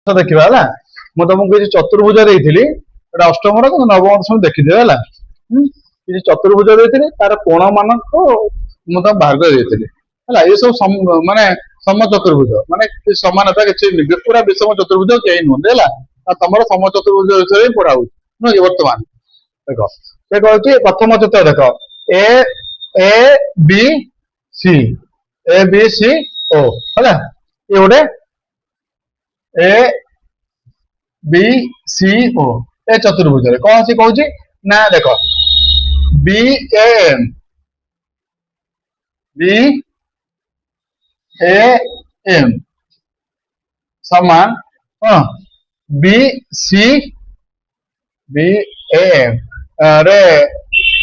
देखा है मुझे तुमको किसी चतुर्भुज देती अष्टम नवम दशम देखिए है किसी चतुर्भुज देती तार कोण मान मुझे बाहर कर ये सब माने सम चतुर्भुज माने समानता किसी पूरा विषम चतुर्भुज कहीं नुहत है तुम सम चतुर्भुज विषय पढ़ा नुह बर्तमान देख से कहती प्रथम चित्र देख ए A B C A B C ओ है ये गोटे ए बी सी ओ ए चतुर्भुज कौन सी कहूँ ना देख बी ए एम समान हाँ B C B A M अरे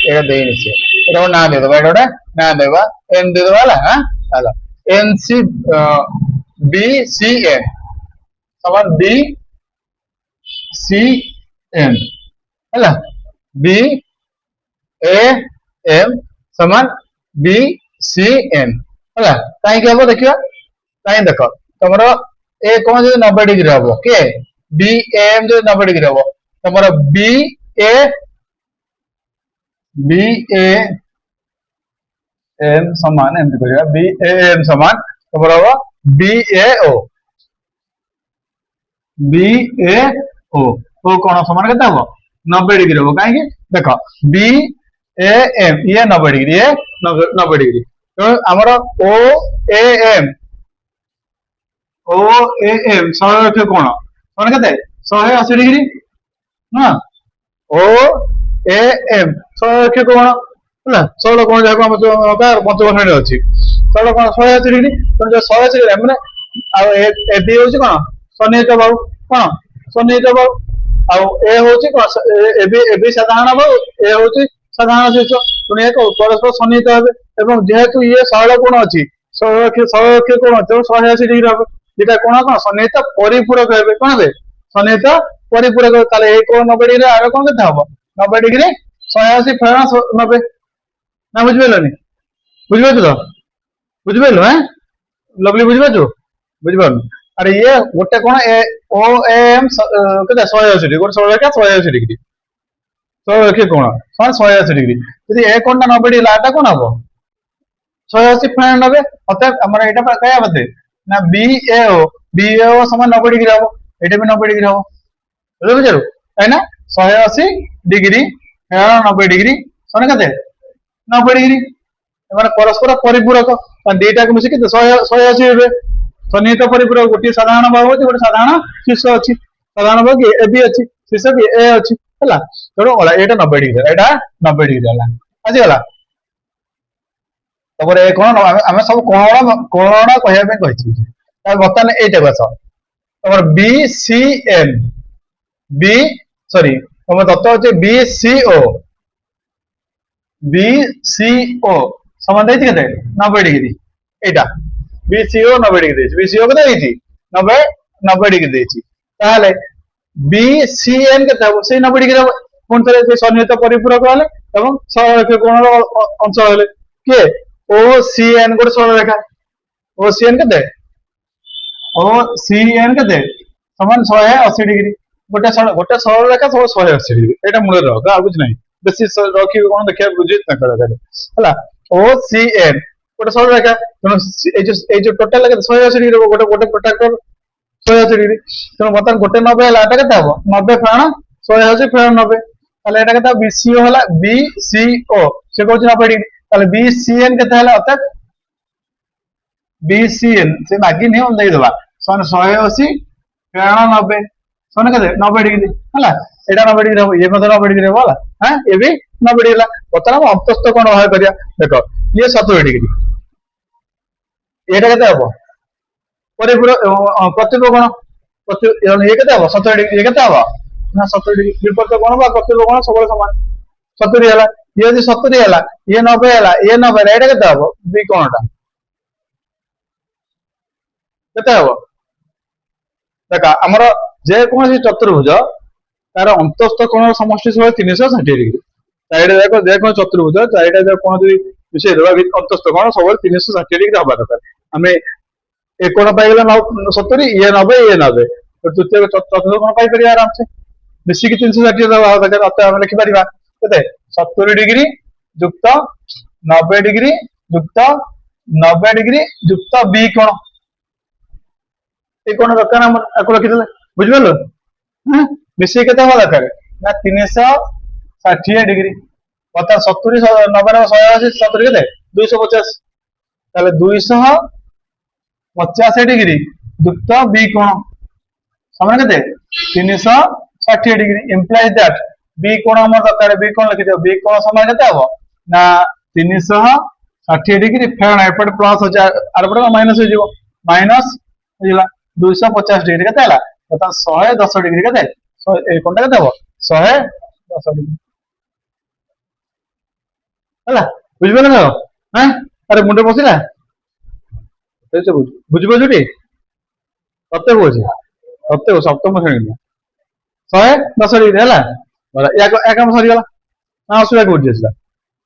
ये देनी से ये ना दे दो एटा ना देवा एन दे दो हाला N C B C N समान बी सी एन है बी ए एम समान बी सी एन है कहीं हम देखा कहीं देख तुम ए कौन जो 90 डिग्री हम के बी एम जो 90 डिग्री हम तुम बी ए एम समान एम बी ए एम समान तुम हम बी ए ओ बी ए ओ कौन समान के 90 डिग्री हम कहीं देख बी ए एम ये 90 डिग्री ये 90 डिग्री तो आमर ओ ए एम शहे कोण कौन के 180 डिग्री ना ओ ए एम शहे कोण है षोल कोण जहाँ पंचकोण अच्छी षोल कोण 180 डिग्री तेनाली 180 डिग्री मैंने बी हूँ कौन सन्निहित बाहु कौन सन्निहित बाहु ए हूँ साधारण बाहु ए हूँ साधारण शीर्ष पुणी एक परस्पर सन्निहित हे जेहेतु ये सरल कोण अच्छी सरल कोण अच्छे 180 डिग्री हम ये कोण कौन सन्निहित परिपूरक हे कौन हे सन्निहित परिपूरक ताले ए कोण 90 डिग्री आगे कौन के 90 डिग्री 180 फेरण 90 ना बुझिपारनी बुझिपार तो बुझिपार है लवली बुझिपार बुझिपार अरे ये गोटे कौन ओ एम के 180 डिग्री गोटे सरल रेखा 180 डिग्री सरल कोण समान 180 डिग्री यदि ए कोण 90 डिग्री आटा कौन हम 180 फेण 90 अर्थात आम यहाँ क्या बते ना बी ए ओ समान 90 डिग्री हम ये भी 90 डिग्री हम बुझे है 180 डिग्री फेण 90 डिग्री समान के 90 डिग्री परस्पर परिपूरक दीटा को मिसिक 180 हे सन्निहित परिपूरक गोटे साधारण बाहु अच्छी गोटे साधारण शीर्ष अच्छी साधारण बाहु ए बी अच्छी शीर्ष भी ए अच्छी है तेणु यहाँ 90 डिग्री यहाँ 90 डिग्री है आसीगला तब कौन आम सब कोण कहवाई बर्तमान ये बस तुम B C N B sorry तुम दत्त अच्छे बी सी ओ समान देती के 90 डिग्री यहाँ बीसीओ 90 डिग्री बीसीओ के 90 डिग्री देती बीसीएन के 90 डिग्री पुणी थे सन्निहित परिपूरक हेले सरल कोण अंश हेले किए ओ सी एन गोटे सरल रेखा ओ सी एन के समान 180 डिग्री गोटे सरल रेखा सब 180 डिग्री यहाँ मूल रख कुछ ना बेसी रखिए कौन देखा बुझे ओ सी एन गोटे सरल रेखा तेणु टोटाल 180 डिग्री गोटे गोटे प्रोट्राक्टर 180 डिग्री तेणु बर्तमान गोटे 90 है एटा के 90 फेण 180 फेण 90 ताले एटा के बीसीओ है बीसीओ से कहूँ 90 डिग्री ताले बीसीएन के अर्थात बीसीएन से मागिनी हम देदेबा सन 180 फेण 90 सन के 90 डिग्री है एटा 90 डिग्री हम ये 90 डिग्री हम हाँ ये भी 90 डिग्री बर्तमान अंतस्थ कोण बाहर करिया देख ये 70 डिग्री ये हम परिपूरक प्रतिप कोण ये हम 70 डिग्री ये हम ना 70 डिग्री विपरीत कोण प्रतिप कोण सब सामान 70 है ये यदि 70 है ये 90 है ये 90 है यहाँ हम बी कोणटा के हम देख आमर जेकोसी चतुर्भुज तार अंतस्थ कोण समष्टि सब 360 डिग्री चारिटा देख जेको चतुर्भुज चारिटा कोण मिशे देवा अंतस्थ कोण सब 360 डिग्री हवा दरकार आम ए कोण पाइगला 70 ये 90 ये 90 ତୃତୀୟ ଚତୁର୍ଥ କୋଣ ପାଇପାରିବା ଆରାମସେ ମିଶିକି 360 ଦବା ଦରକାର ଆମେ ଲେଖିପାରିବା କେତେ 70 ଡିଗ୍ରୀ ଯୁକ୍ତ 90 ଡିଗ୍ରୀ ଯୁକ୍ତ 90 ଡିଗ୍ରୀ ଯୁକ୍ତ B କୋଣ এই কোণ দরকার আমার আকু রখিদেলে বুঝিপারল হ্যাঁ মিশিয়ে কেতে হওয়া দরকার না 360 ডিগ্রি অর্থাৎ 70 90 180 70 কেতে 250 তাহলে 250 ডিগ্রি যুক্ত B কোণ সমান কেতে 360 ডিগ্রি ইমপ্লাইজ দ্যাট B কোণ আমার দরকার B কোণ লিখি দিও B কোণ সমান কেতে হবে না 360 ডিগ্রি ফের এপটে প্লাস হচ্ছে আর পটে মাইনাস হয়ে যাব মাইনাস বুঝলা 250 ডিগ্রি কেতে হলা অর্থাৎ 110 ডিগ্রি কেতে এই কোণটা কেতে হবে 110 ডিগ্রি হলা বুঝবে না হ্যাঁ আরে মুন্ডে পছিলা এই তো বুঝবে জুটি সত্যি কହୁଛି সত্যি সপ্তম শ্রেণী 110 ডিগ্রি হলা বলা এক কাম সরিগলা না অসুবিধা কোଠି ଆସିଲା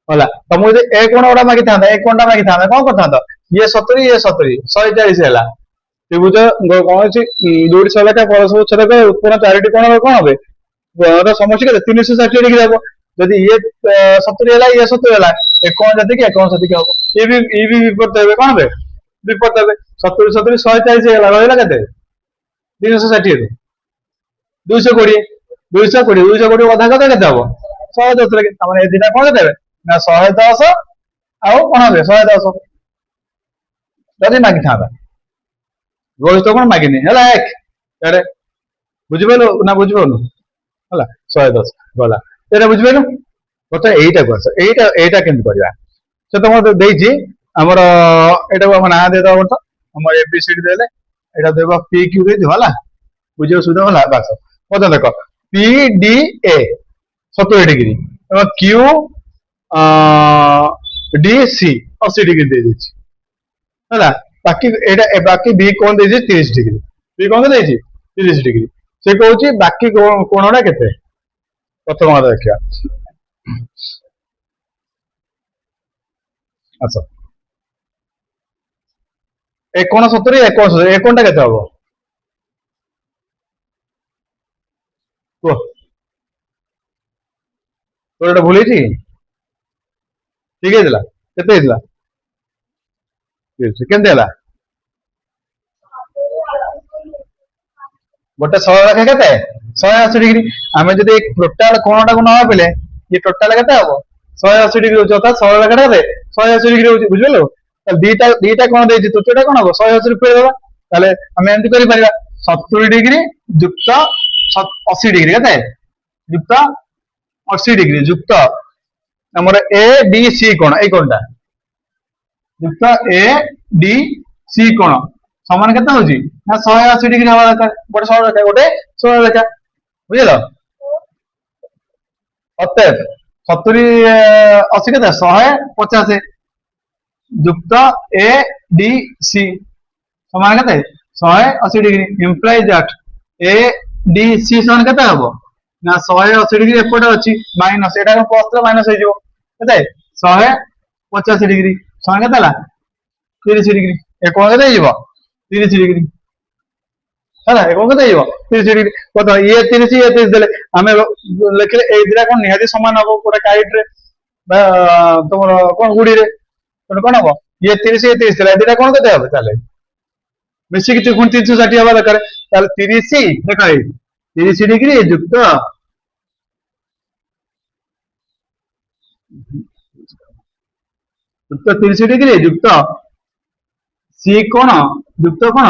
ହେଲା ତମକୁ ଯଦି ଏ କୋଣ ଗୁଡା ମାଗିଥାନ୍ତା ଏ କୋଣଟା ମାଗିଥାନ୍ତା କଣ କରିଥାନ୍ତ ଇଏ 70 ଇଏ 70 140 ହେଲା ତ୍ରିଭୁଜ କୌଣସି ଦୁଇଟି ସରେଖା ପରସ୍ପର ଛେଦକ ଉତ୍ପନ୍ନ ଚାରିଟି କୋଣର କଣ হবে ସମଷ୍ଟି କେତେ 360 ডিগ্রি ହେବ ଯଦି ଇଏ 70 ହେଲା ଇଏ 70 ହେଲା ଏ କୋଣ ଯେତିକି ଏ କୋଣ ସେତିକି ହେବ ଇଏ ବି ବିପରୀତ ହେବେ କଣ ହେବେ ବିପରୀତ ହେବେ 70 70 140 ହେଇଗଲା ରହିଲା କେତେ 360 ରୁ 220 220 ଅଧା କେତେ କେତେ ହବ 110 ରେ ତାମାନେ ଏ ଦିଟା କଣ ଦେବେ ନା 110 ଆଉ କଣ হবে 110 ଯଦି ମାଗିଥାନ୍ତା ଗଣିତ କଣ ମାଗିନି ହେଲା ଏକ ଏରେ ବୁଝିପାରିଲୁ ନା ବୁଝିପାରିଲୁ ହେଲା 110 ଗଲା ଏଟା ବୁଝିପାରିଲୁ କଥା এইটাକୁ ଆସ এইটা କେମିତି କରିବା ସେ ତ ମତେ ଦେଇଛି ଆମର ଏଟାକୁ ଆମ ନାଁ ଦେଇଦବା ତ ଆମର ABCD ଦେଲେ ଏଟା ଦେବା PQ ଦେଇଦିଅ ହେଲା ବୁଝିବା ସୁବିଧା ହେଲା ବାସ ମତେ ଦେଖ PDA 70 ডিগ্রি এবং QDC 80 ডিগ্রি দিয়ে দিচ্ছি ହେଲା বাকি B কোণ ଦେଇଛି 30 ডিগ্রি B কোণ ଦେଇଛି 30 ডিগ্রি ସେ କହୁଛି ବାକି କୋଣଟା କେତେ ପ୍ରଥମ କଥା ଦେଖିବା ଆଚ୍ଛା ଏ କୋଣ 70 ଏ କୋଣ 70 ଏ କୋଣଟା କେତେ ହବ କୁହ তোর এটা ভুল হয়েছি ঠিক ହେଇଥିଲା କେତେ ହେଇଥିଲା କେମିତି ହେଲା ଗୋଟେ ସରଳରେଖା କେତେ 180 ডিগ্রি ଆମେ ଯଦି ଟୋଟାଲ କୋଣଟାକୁ ନ ଭାବିଲେ ଇଏ ଟୋଟାଲ କେତେ ହବ 180 ডিগ্রি ହଉଛି ଅର୍ଥାৎ ସରଳରେଖାଟା କେତେ 180 ডিগ্রি ହଉଛି ବୁଝିପାରିଲୁ ତାହେଲେ ଦିଟା କୋଣ ଦେଇଛି ତୃତୀୟଟା କଣ ହବ 180 ରୁ ଫେରିଦେବା ତାହେଲେ ଆମେ ଏମିତି କରିପାରିବା 70 ডিগ্রি ଯୁକ୍ତ 80 ডিগ্রি କେତେ ଯୁକ୍ତ 80 ডিগ্রি যুক্ত ଆମର ADC কোণ এই কোণটা যুক্ত ADC কোণ সমান কেতে হଉଛି না 180 ডিগ্রি হওয়া দরকার ଗୋଟେ ସରଳରେଖା ବୁଝିଲ অতএব 70 80 কেতে 150 যুক্ত ADC সমান কেতে 180 ডিগ্রি ইমপ্লাইজ দ্যাট ADC সমান কেতে হবো না 180 ডিগ্রি এপটে ଅଛି মাইনাস এটা প্লস রে মাইনাস হয়ে যাব কেতে 150 ডিগ্রি সমান কেতে ହେଲା 30 ডিগ্রি এ কোণ কেতে ହେଇଯିବ 30 ডিগ্রি ହେଲା ଏ କୋଣ କେତେ ହେଇଯିବ 30 ডিগ্রি কত ইয়ে 30 ইয়ে 30 দেলে ଆମେ লেখিলে এই দিটা কোণ নিহাতি সমান হবো গোটা কাইট রে বা তোমার কোণ গুড়ি রে কোণ হবো ইয়ে 30 ইয়ে 30 দেলে এই দিটা কোণ কেতে হবে তাহলে মিশিকি 360 হওয়া দরকার তাহলে 30 দেখো এই 30 ডিগ্রি যুক্ত যুক্ত 30 ডিগ্রি যুক্ত সি কোণ যুক্ত কোণ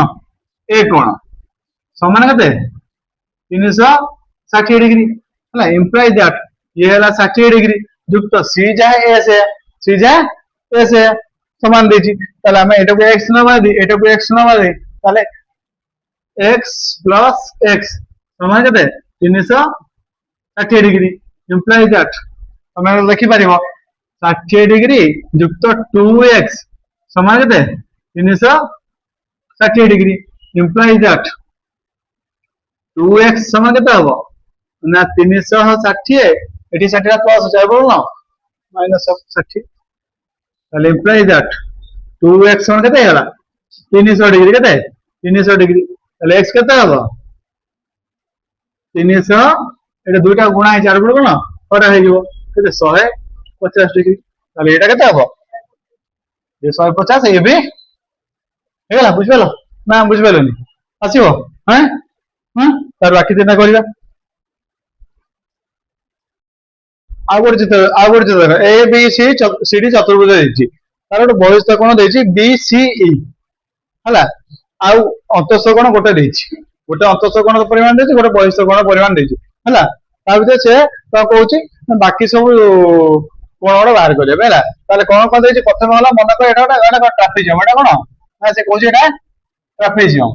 এ কোণ সমান কেতে 360 ডিগ্রি ହେଲା ইমপ্লাইজ দ্যাট ইয়ে ହେଲା 60 ডিগ্রি যুক্ত সি যাহে এ সে সি যাহে এ সে সমান দিয়েছি তাহলে আমি এটাকে x নবা দিই এটাকে x নবা দিই তাহলে x প্লাস x সমান কেতে 360 ডিগ্রি ইমপ্লাইজ দ্যাট তুমি লিখি পারিব 60 ডিগ্রি যুক্ত 2x সমান কেতে 360 ডিগ্রি ইমপ্লাইজ দ্যাট 2x সমান কেতে হবো না 360 এটি 60 টা প্লাস হয়ে যাবে না মাইনাস 60 তাহলে ইমপ্লাইজ দ্যাট 2x সমান কেতে হলা 300 ডিগ্রি কেতে 300 ডিগ্রি তাহলে x কেতে হবো 300 এটা দুইটা গুণা ହେଇଛି ଆର କଣ ଖରା ହେଇଯିବ କେତେ 150 ଡିଗ୍ରୀ ତାହେଲେ ଏଇଟା କେତେ ହବ ଏ 150 ଏ ବି ହେଇଗଲା ବୁଝିପାରିଲ ନା ବୁଝିପାରିଲନି ଆସିବ ହଁ ହଁ ତାର ବାକି ତିନିଟା କରିବା ଆଉ ଗୋଟେ ଚିତ୍ର ଏ ବି ସି ସିଡି ଚତୁର୍ଭୁଜ ଦେଇଛି ତାର ଗୋଟେ ବହିସ୍ଥ କୋଣ ଦେଇଛି ବି ସି ଇ ହେଲା ଆଉ ଅନ୍ତଃସ୍ଥ କୋଣ ଗୋଟେ ଦେଇଛି ଗୋଟେ ଅନ୍ତଃସ୍ଥ କୋଣ ପରିମାଣ ଦେଇଛି ଗୋଟେ ବହିସ୍ଥ କୋଣ ପରିମାଣ ଦେଇଛି ହେଲା ତା ଭିତରେ ସେ କଣ କହୁଛି ବାକି ସବୁ କୋଣ ଗୁଡା ବାହାର କରିବା ହେଲା ତାହେଲେ କଣ କଣ ଦେଇଛି ପ୍ରଥମେ ହେଲା ମନେକର ଏଟା ଗୋଟେ ଟ୍ରାପିଜିୟମ ଏଟା କଣ ନା ସେ କହୁଛି ଏଟା ଟ୍ରାପିଜିୟମ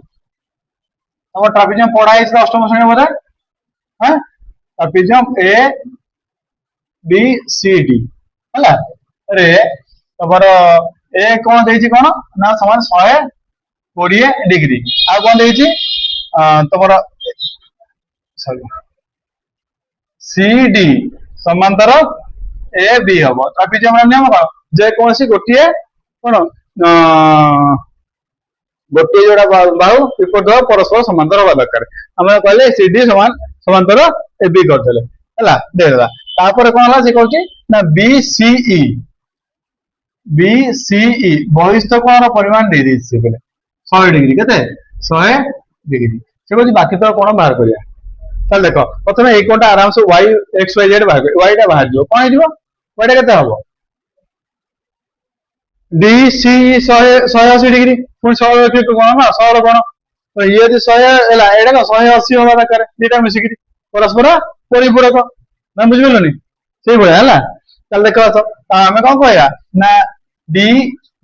ତମ ଟ୍ରାପିଜିୟମ ପଢା ହେଇଥିଲା ଅଷ୍ଟମ ଶ୍ରେଣୀ ବୋଧେ ହଁ ଟ୍ରାପିଜିୟମ ଏ बी सी डी है तमर ए कौन कौन ना समान 120 डिग्री आ कौन तुम सी डी समांतर ए बी हम ट्रापीजियम नियम कौन जेकोसी गोटे कौन गोटे जोड़ा बाहु विपरीत परस्पर समांतर हवा दरकार आम कहले सी डी समान समांतर ए बी करदे है देदेला तापर कौन है कौन ना बी सीई बहिस्थ कोण परिमाण दे दी 100 डिग्री के 100 डिग्री से कौन बाकी तो कोण बाहर करिया ताल देख प्रथम ए कोणटा आराम से y x y z बाहर y टा बाहर जो कोन हिजो y टा केते हबो डी सी 180 डिग्री पुन 100 के कोण ना 100 कोण तो ये यदि 100 एला एडा का 180 होबा दरकार दीटा मिसिकी परस्पर परिपूरक ना बुझिबलनी सेही भला हला ताल देख तो हमें कौन कहया ना डी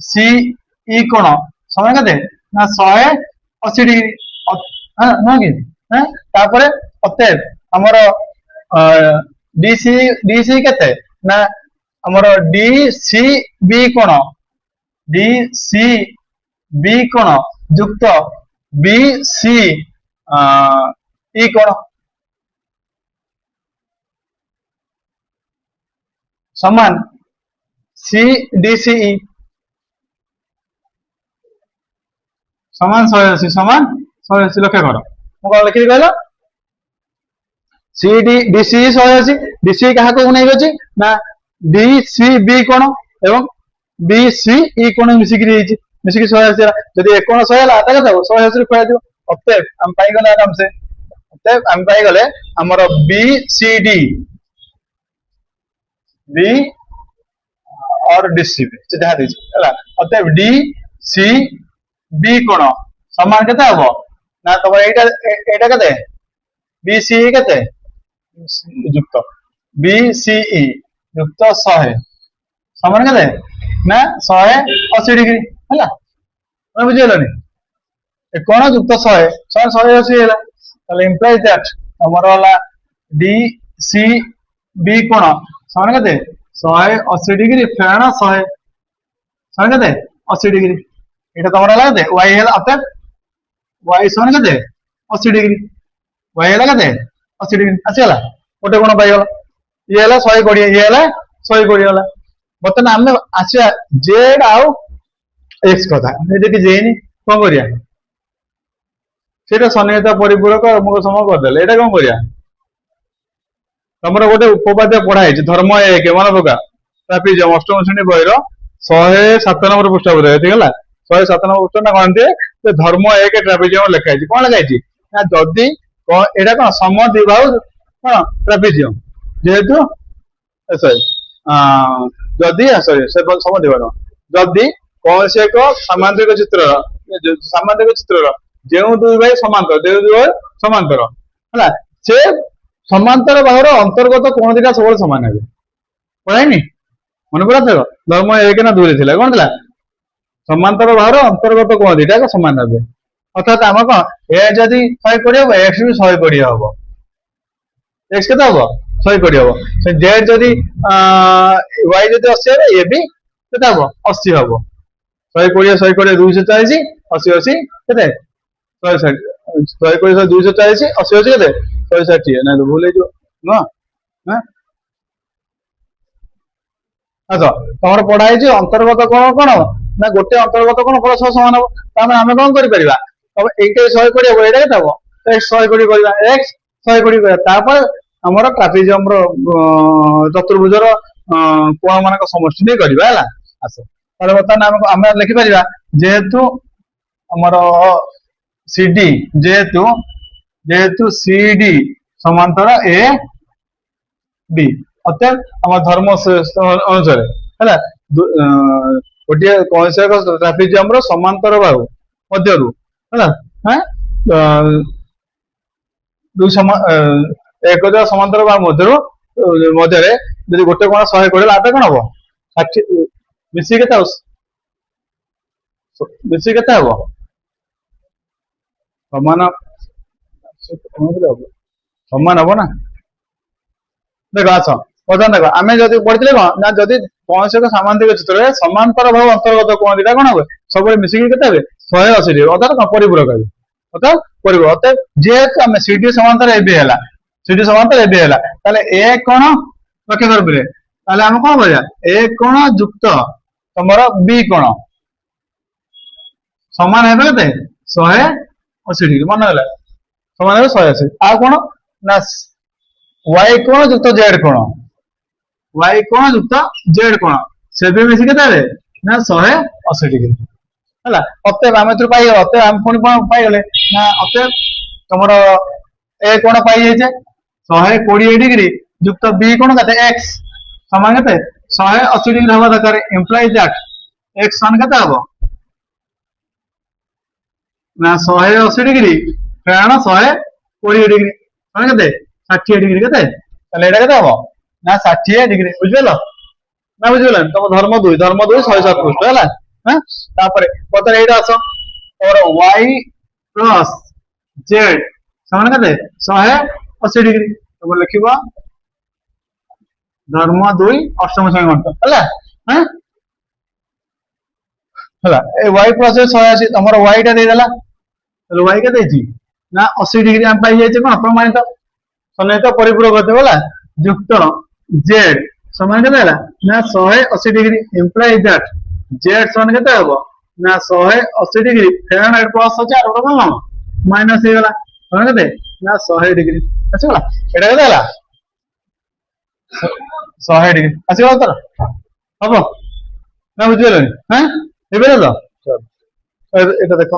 सी ई कोण समय केते ना 180 डिग्री हां न कि हैं तापरे अतएव हमर डी सी केते ना हमर डी सी बी कोण डी सी बी कोण युक्त बी सी ई कोण समान सी डी सी ई समान 180 समान 180 लक्ष्य कर कौन लिखी कहल C D D C 180 D C क्या नहीं अच्छी ना डी सी बी कोण एवं बी सी ई कोण मिसिकी मिसिकी 180 जब एक कोण 100 है तो 180 खुआ दिव अतएव हम पाइगले आराम से अतएव हम पाइगले हमर बी सी डी बी और डी सी बी से जहाँ है अतएव डी सी बी कोण समान केते हबो ना तुम एटा केते बी सी ई केते युक्त बी सी ई युक्त 100 समान केते ना 180 डिग्री है बुझेलनि कोण युक्त 100 180 है ताले इंप्लाइज दैट हमर वाला डी सी बी कोण समान केते 180 डिग्री फेण 100 समान केते 80 डिग्री এটা তোমার লাগে y হল অতএব y সমান কত 80 ডিগ্রি y হল কত 80 ডিগ্রি আসিলা গোটে কোণ পাই গলা ইয়ে হল 120 ইয়ে হল 120 গলা বর্তমান আমি আসিয়া z আউ x কথা এটা কি জেনি কোন করিয়া সেটা সন্নিহিত পরিপূরক অমুক সম করদেলে এটা কোন করিয়া তোমরা গোটে উপপাদ্য পড়া হয়েছে ধর্ম 1 মনে পকা ট্রাপিজিয়ম অষ্টম শ্রেণী বইর 107 নম্বর পৃষ্ঠা বোধ হয় ঠিক है 107 নম্বর পৃষ্ঠা না কোন দিয়ে ধর্ম 1 ট্রাপিজিয়ম লেখা আছে কোন লেখা আছে না যদি এটা কোন সমদ্বিবাহু কোন ট্রাপিজিয়ম যেহেতু সরি যদি সরি সে সমদ্বিবাহু যদি কୌଣସି ଏକ ସାମାନ୍ତରିକ ଚିତ୍ରର ଯେଉଁ ଦୁଇ ଭାଇ ସମାନ୍ତର ହେଲା ସେ ସମାନ୍ତର ବାହୁର ଅନ୍ତର୍ଗତ କୋଣ ଦିଟା ସବୁବେଳେ ସମାନ ହେବେ ପଢାଇନି ମନେ ପଡା ଥିବ ଧର୍ମ 1 ନା 2 ରେ ଥିଲା କଣ ଥିଲା समांतर बाहर अंतर्गत कोण दिटा को समान हे अर्थात आम कौन ए जदि 120 हम एक्स भी 120 हम एक्स केते हम 120 हम से जेड जदि वाई जदि 80 हे ए भी केते हम 80 हम 120 240 80 80 केते 120 240 80 80 केते 160 ना तो भूल जो न हां अच्छा तमर पढ़ाई जे अंतर्गत कोण ना गोटे अंतर्गत कोण परस्पर समान हम तामे हमें कोन करि परिबा तब 1 120 एटा केते हम x 120 करबा x 120 କରିବା ତାପରେ ଆମର ଟ୍ରାପିଜିୟମ ର ଚତୁର୍ଭୁଜର କୋଣ ମାନଙ୍କ ସମଷ୍ଟି ନେଇ କରିବା ହେଲା। ଆସ ତାହେଲେ ବର୍ତ୍ତମାନ ଆମେ ଲେଖିପାରିବା ଯେହେତୁ ଆମର ସିଡି ଯେହେତୁ ସିଡି ସମାନ୍ତର ଏ बी अर्थात आम धर्म अनुसार है गोटे कौन ट्राफिजियम समांतर बाहु मध्य एक समांतर बाहु मध्य गोटे कोण 120 आटा कौन हम 60 मिसी के हम समान समान हम ना देख आस बर्तमान देख आम जब पढ़ी कौन ना जदि कौन से सामांतिक चित्र समांतर भाव अंतर्गत कौन दिटा कौन हे सब मिसिकी के 180 डिग्री अर्थात कौन परिपूरक अर्थात परिपूरक अर्थात जेहेतु आम सीडी समांतर एबी सीडी समांतर एबी ए कोण लक्ष्य कर आम कौन करा ए कोण युक्त तुम बी कोण सामान है के 180 डिग्री मन है सामान 180 आ कौन ना y कोण युक्त z कोण y कोण युक्त z कोण से भी मिसी के ना 180 डिग्री है अतएव आम पाई अतएव आम पुणी कौन पाईगले ना अतएव तुम ए कोण पाई 120 डिग्री युक्त बी कोण के x समान के 180 डिग्री हवा दरकार इम्प्लाइज दैट x मान के हम ना 180 डिग्री फेण 120 डिग्री मान के 60 डिग्री के हम ना 60 डिग्री बुझल ना बुझल तुम धर्म 2 107 पृष्ठ है बर्तमान ये आस और y प्लस z समान के 180 डिग्री तुम लिख धर्म 2 अष्टम श्रेणी है y प्लस 180 तुम y टा देदेला y के ना 80 डिग्री आम पाई जाइए कौन प्रमाणित सन्निहित परिपूरक होता युक्त जेड समान के ना 180 डिग्री इम्प्लाइज दैट जेड समान के हम ना 180 डिग्री फेरण प्लस अच्छे आर गोटे कौन माइनस होगा समान के ना 100 डिग्री आसगला यहाँ के 100 डिग्री आसगला उत्तर हम ना बुझे हाँ ये तो देख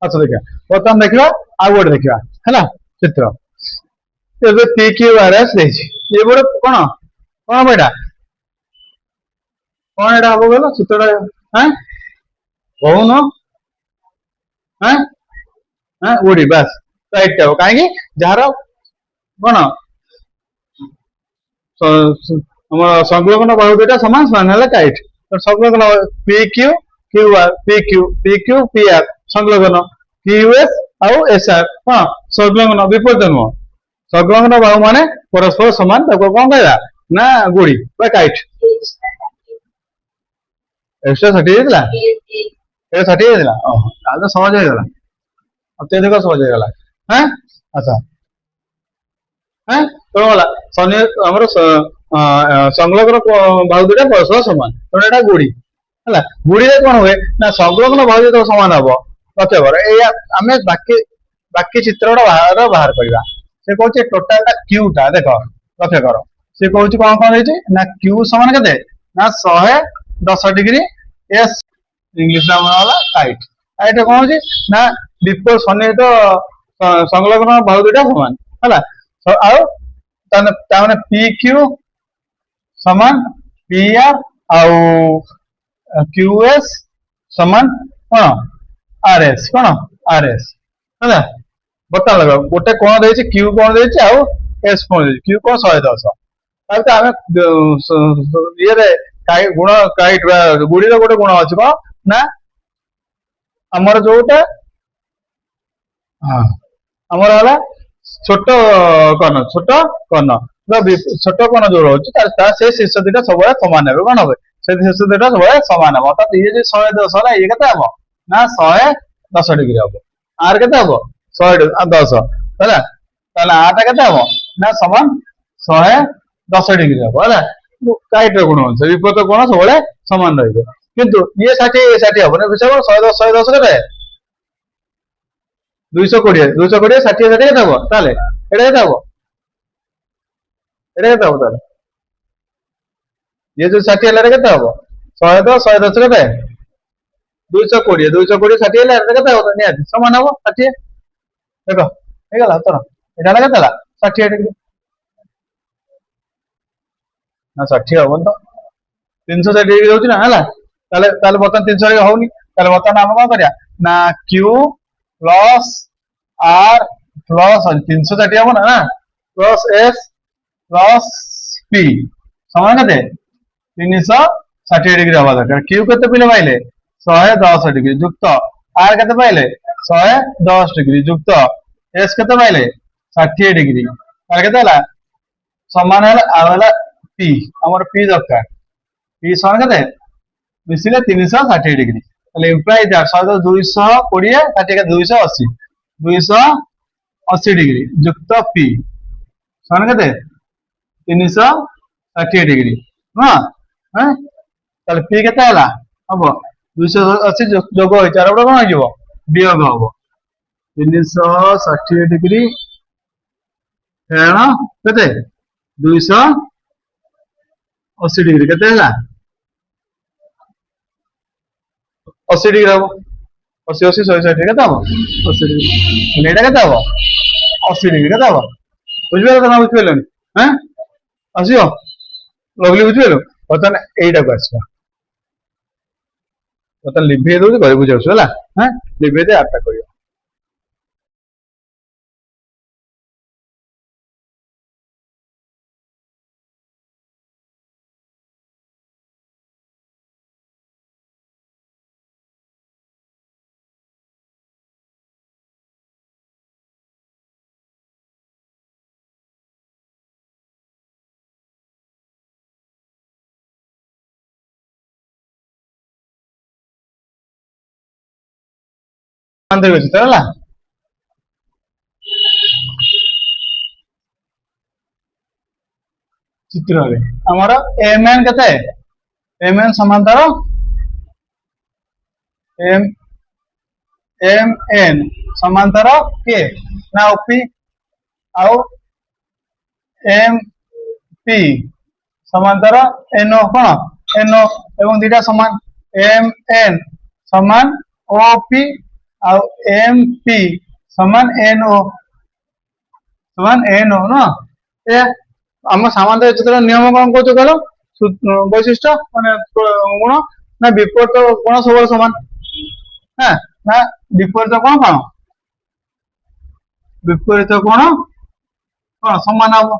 अच्छा देखा बर्तमान देखा आउ गोटे देखा है चित्र पी क्यू आर एस ये गोटे कौन कौन बेटा कौन एटा हम कहल चित्र कौन उड़ी बास राइट कहीं जार कौन संलग्न बाहु दुटा सामान सामान है टाइट संलग्न P Q Q R P Q P R संलग्न क्यू एस आउ एस आर हाँ संलग्न विपरीत नुह संलग्न बाहु माने परस्पर समान कौन कहला ना गुड़ी टाइट एक्स्ट्रा 30 सहज होगा अत्यधिक सहज होगा हाँ अच्छा हाँ कौन गला आम संलग्न बाहु दुटा परस्पर समान तेणु यहाँ गुड़ी है गुड़ी कौन हुए ना संलग्न बाहु जो सामान हम प्रत्येक आम बाकी चित्र बाहर करवा से कहे टोटाल क्यू टा देख लक्ष्य कर से कौन कौन ना क्यू समान के ना 110 degree S English tight tight कौन हो ना विपरीत सन्निहित संलग्न बाहु दुटा सामान है पी क्यू समान पी आर आउ क्यू एस समान कौन आर एस कौन आर एस है बता लगा गोटे कौन दे क्यू कौन दे एस कौन दे क्यू कौन 110 आम ये गुण टाइट गुड़ी गोटे गुण अच्छे कौन ना आमर जोटा आमर है छोट कर्ण छोट कर्ण जो रोचे से शीर्ष दुटा सब सामान है कौन हम से शीर्ष दुटा सब सामान हम अर्थात ये 110 है ये के हम ना 110 डिग्री हम आर के हम 110 है आटा के हम ना समान 110 डिग्री हम है टाइट गुण अनुसार विपरीत गुण सब सामान रही किंतु ये 60 हम 110 के 220 ষাଠିଏ ষାଠିଏ କେତେ ହବ ତାହେଲେ ଏଇଟା କେତେ ହବ ତାହେଲେ ଇଏ ଯୋଉ 60 ହେଲା କେତେ ହବ 110 କେତେ 220 ଷାଠିଏ ହେଲା ଏଟା କେତେ ହବ ନିହାତି ସମାନ ହବ 60 ଦେଖ ହେଇଗଲା ଉତ୍ତର ଏଇଟା ହେଲା କେତେ ହେଲା 60 ଡିଗ୍ରୀ ନା 60 ହବନି ତ 360 ଡିଗ୍ରୀ ହଉଛି ନା ହେଲା ତାହେଲେ ତାହେଲେ ବର୍ତ୍ତମାନ 360 ହଉନି ତାହେଲେ ବର୍ତ୍ତମାନ ଆମେ କଣ କରିବା ନା Q ପ୍ଲସ୍ R ପ୍ଲସ୍ 360 ହବ ନା ପ୍ଲସ୍ S ପ୍ଲସ୍ P ସମାନ କେତେ 360 ଡିଗ୍ରୀ ହବା ଦରକାର Q କେତେ ପିଲେ ପାଇଲେ 110 ଡିଗ୍ରୀ ଯୁକ୍ତ R କେତେ ପାଇଲେ 110 ଡିଗ୍ରୀ ଯୁକ୍ତ S କେତେ ପାଇଲେ 60 ଡିଗ୍ରୀ ତାହେଲେ କେତେ ହେଲା ସମାନ ହେଲା ଆଉ ହେଲା P ଆମର P ଦରକାର P ସମାନ କେତେ ମିଶିଲେ 360 ଡିଗ୍ରୀ ତାହେଲେ ଇମ୍ପ୍ଲାଇ ଦ୍ୟାଟ୍ 220 20 ଷାଠିଏ 280 280 ଡିଗ୍ରୀ ଯୁକ୍ତ P ସମାନ କେତେ 360 ଡିଗ୍ରୀ ହଁ ତାହେଲେ P କେତେ ହେଲା ହବ 280 ଯୋଗ ହେଇଛି ଆର ଗୋଟେ କଣ ହେଇଯିବ ବିୟୋଗ ହବ 360 ଡିଗ୍ରୀ ଫେଣ କେତେ 280 ଡିଗ୍ରୀ କେତେ ହେଲା 80 ଡିଗ୍ରୀ ହବ 80 80 160 କେତେ ହବ 80 ଡିଗ୍ରୀ ଏଇଟା କେତେ ହବ 80 ଡିଗ୍ରୀ କେତେ ହବ ବୁଝିପାରିଲ ନା ବୁଝିପାରିଲନି ଆସିବ ଲଭଲି ବୁଝିପାରିଲ ବର୍ତ୍ତମାନ ଏଇଟାକୁ ଆସିବା ବର୍ତ୍ତମାନ ଲିଭେଇ ଦଉଛି ଘରେ ବୁଝାଉଛୁ ହେଲା ଲିଭେଇ ଦେଇ ଆରଟା କରିବା ଅଛି ତ ହେଲା ଚିତ୍ରରେ ଆମର mn କେତେ mn ସମାନ୍ତର mn ସମାନ୍ତର କିଏ ନା OP ଆଉ MP ସମାନ୍ତର NO କଣ NO ଏବଂ ଦିଟା ସମାନ mn ସମାନ OP ଆଉ MP ସମାନ NO ନା ଏ ଆମ ସାମାନ୍ତର ଚିତ୍ରର ନିୟମ କଣ କହୁଛ କହିଲ ବୈଶିଷ୍ଟ୍ୟ ମାନେ ଗୁଣ ନା ବିପରୀତ କୋଣ ସବୁବେଳେ ସମାନ ନା ବିପରୀତ କୋଣ କଣ ବିପରୀତ କୋଣ କଣ ସମାନ ହବ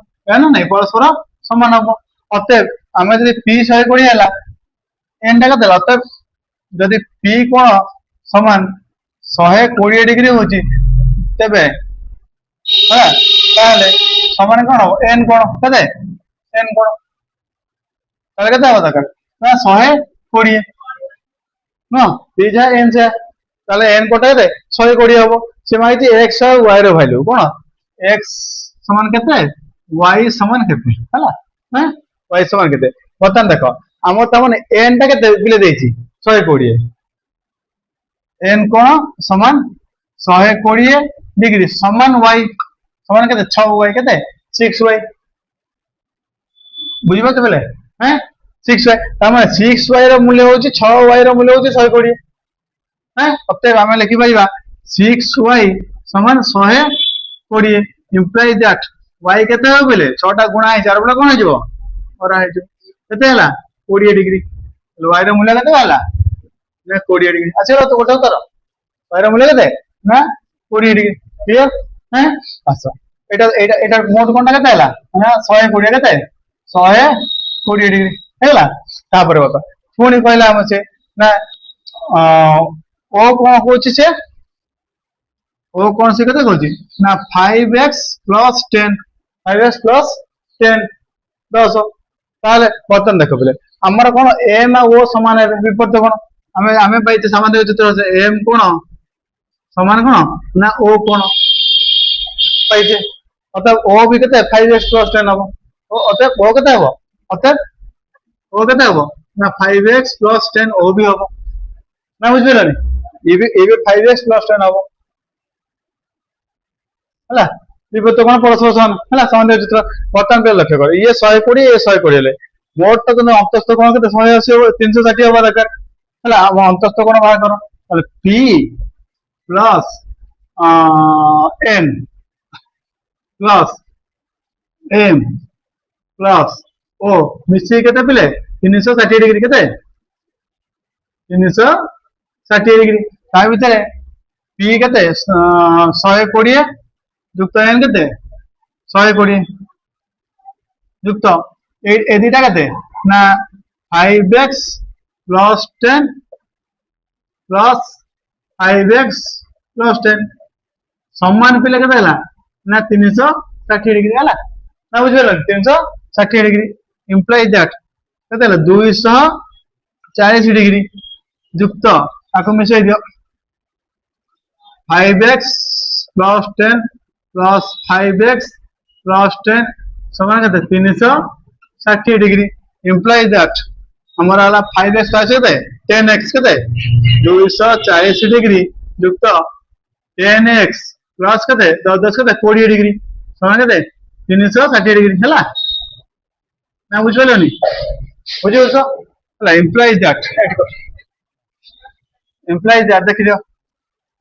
ନା ନାଇଁ ପରସ୍ପର ସମାନ ହବ ଅତଏବ ଆମେ ଯଦି P 120 ହେଲା n ଟା କେତେ ଅତଏବ ଯଦି P କୋଣ ସମାନ 120 ଡିଗ୍ରୀ ହଉଛି ତେବେ ତାହେଲେ ସମାନ କଣ ହବ n କୋଣ କେତେ n କୋଣ ତାହେଲେ କେତେ ହବ ଦରକାର ନା 120 ନୁହଁ P ଯାହା n ଯାହା ତାହେଲେ n କୋଟା କେତେ 120 ହବ ସେ ମାଗିଛି x ଆଉ y ର ଭ୍ୟାଲୁ କଣ x ସମାନ କେତେ y ସମାନ କେତେ ହେଲା y ସମାନ କେତେ ବର୍ତ୍ତମାନ ଦେଖ ଆମର ତା ମାନେ n ଟା କେତେ ପିଲେ ଦେଇଛି 120 n କୋଣ ସମାନ 120 ଡିଗ୍ରୀ ସମାନ y ସମାନ କେତେ 6y କେତେ 6y ବୁଝିପାରୁଛ ପିଲେ 6y ତା ମାନେ 6y ର ମୂଲ୍ୟ ହଉଛି 6y ର ମୂଲ୍ୟ ହଉଛି 120 ଅତଏବ ଆମେ ଲେଖିପାରିବା 6y ସମାନ 120 implies that y କେତେ ହେବ ବୋଲେ 6 ଟା ଗୁଣା ହେଇଛି ଆର ବେଳ କଣ ହେଇଯିବ ହରା ହେଇଯିବ କେତେ ହେଲା 20 ଡିଗ୍ରୀ y ର ମୂଲ୍ୟ କେତେ ହେଲା ନା 20 ଡିଗ୍ରୀ ଆସିବ ତ ଗୋଟେ ଉତ୍ତର y ର ମୂଲ୍ୟ କେତେ ନା 20 ଡିଗ୍ରୀ କ୍ଲିୟର ଆସ ଏଟା ମୋଟ କୋଣଟା କେତେ ହେଲା ନା 120 କେତେ 120 ଡିଗ୍ରୀ ହେଲା ତାପରେ ବତା ପୁଣି କହିଲା ଆମେ ସେ ନା ଓ କଣ କହୁଛି ସେ ଓ କଣ ସେ କେତେ କହୁଛି ନା 5x plus 10 5x plus 10 10 ତାହେଲେ ବର୍ତ୍ତମାନ ଦେଖ ପିଲେ ଆମର କଣ m ଆଉ o ସମାନ ହେବେ ବିପରୀତ କଣ ଆମେ ଆମେ ପାଇଛେ ସାମାନ୍ୟ ଚିତ୍ର m କୋଣ ସମାନ କଣ ନା o କୋଣ ପାଇଛେ ଅତଏବ o ବି କେତେ 5x plus 10 ହବ ଅତଏବ o କେତେ ହବ ଅତଏବ o କେତେ ହବ ନା 5x plus 10 o ବି ହବ ନା ବୁଝିପାରିଲନି ये भी 5x plus 10 ହବ ହେଲା ବିପରୀତ କୋଣ ପରସ୍ପର ସମାନ ହେଲା ସମାନ ଚିତ୍ର ବର୍ତ୍ତମାନ ଟିକେ ଲକ୍ଷ୍ୟ କର ଇଏ 120 ଇଏ 120 ହେଲେ ମୋଟଟା କିନ୍ତୁ ଅନ୍ତସ୍ଥ କୋଣ କେତେ 180 360 ହବା ଦରକାର ହେଲା ଆମ ଅନ୍ତସ୍ଥ କୋଣ ବାହାର କର ତାହେଲେ P plus N plus M plus O ମିଶିକି କେତେ ପିଲେ 360 ଡିଗ୍ରୀ କେତେ 360 डिग्री ता भितर P केते 120 युक्त N केते 120 युक्त ए दिटा केते ना 5x plus 10 plus 5x plus 10 समान पिले केते हला ना 360 डिग्री हला ना बुझियलो 360 डिग्री implies that केते हला 240 डिग्री युक्त आपको मिसाई दियो 5x plus 10 plus 5x plus 10 समान केते 360 डिग्री implies that हमारा वाला 5x का केते 10x केते 240 डिग्री युक्त 10x प्लस केते 10 केते 20 डिग्री समान केते 360 डिग्री हला ना बुझियलोनी बुझियलो हला implies that implies that देख लियो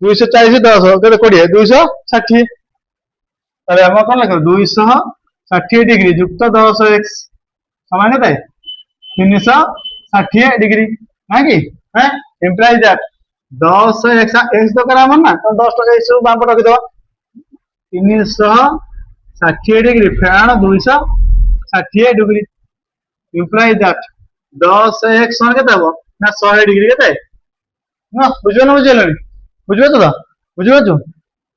240 10 केते 20 260 ताले हम कोन लगे 260 डिग्री युक्त 10x समान केते 360 डिग्री ना कि हैं implies that 10x x तो करा मन ना तो 10 टका इस बाम पर रख दो 360 डिग्री फेण 260 डिग्री implies that 10x समान केते हो ना 100 डिग्री केते ना बुझो ना बुझेलो बुझबे तो बुझबे तो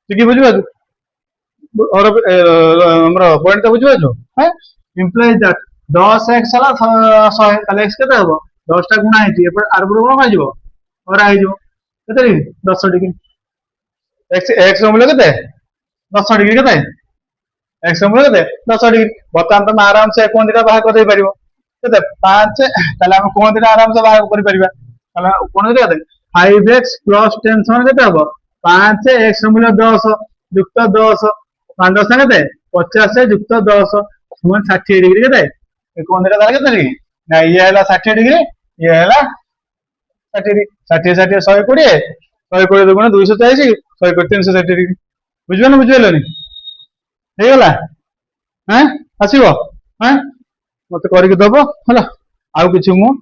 ठीक बुझबे और हमरा पॉइंट बुझबे तो हैं implies that 10x हला 100 ताले x केते हो 10 टा गुणा हेती एपर आर बरो कोन आइजो और आइजो केते डिग्री 10 डिग्री x मूल्य केते 10 डिग्री केते x मूल्य केते 10 डिग्री बर्तमान तुम आराम से कोन दिटा बाहर कर दे परिबो केते 5 ताले हम कोन दिटा आराम से बाहर कर परिबा ताले कोन दिटा केते 5x plus 10 समान केते हो 5 x मूल्य 10 युक्त 10 5 10 केते 50 युक्त 10 समान 60 डिग्री केते ए कोन दिटा ताले केते डिग्री ना ये हला 60 डिग्री ये हला 60 डिग्री 60 60 120 120 दुगुण 240 120 360 डिग्री बुझबे ना बुझबेलोनी हे गला हैं आसीबो हैं मते करि के दबो हला आउ किछु मु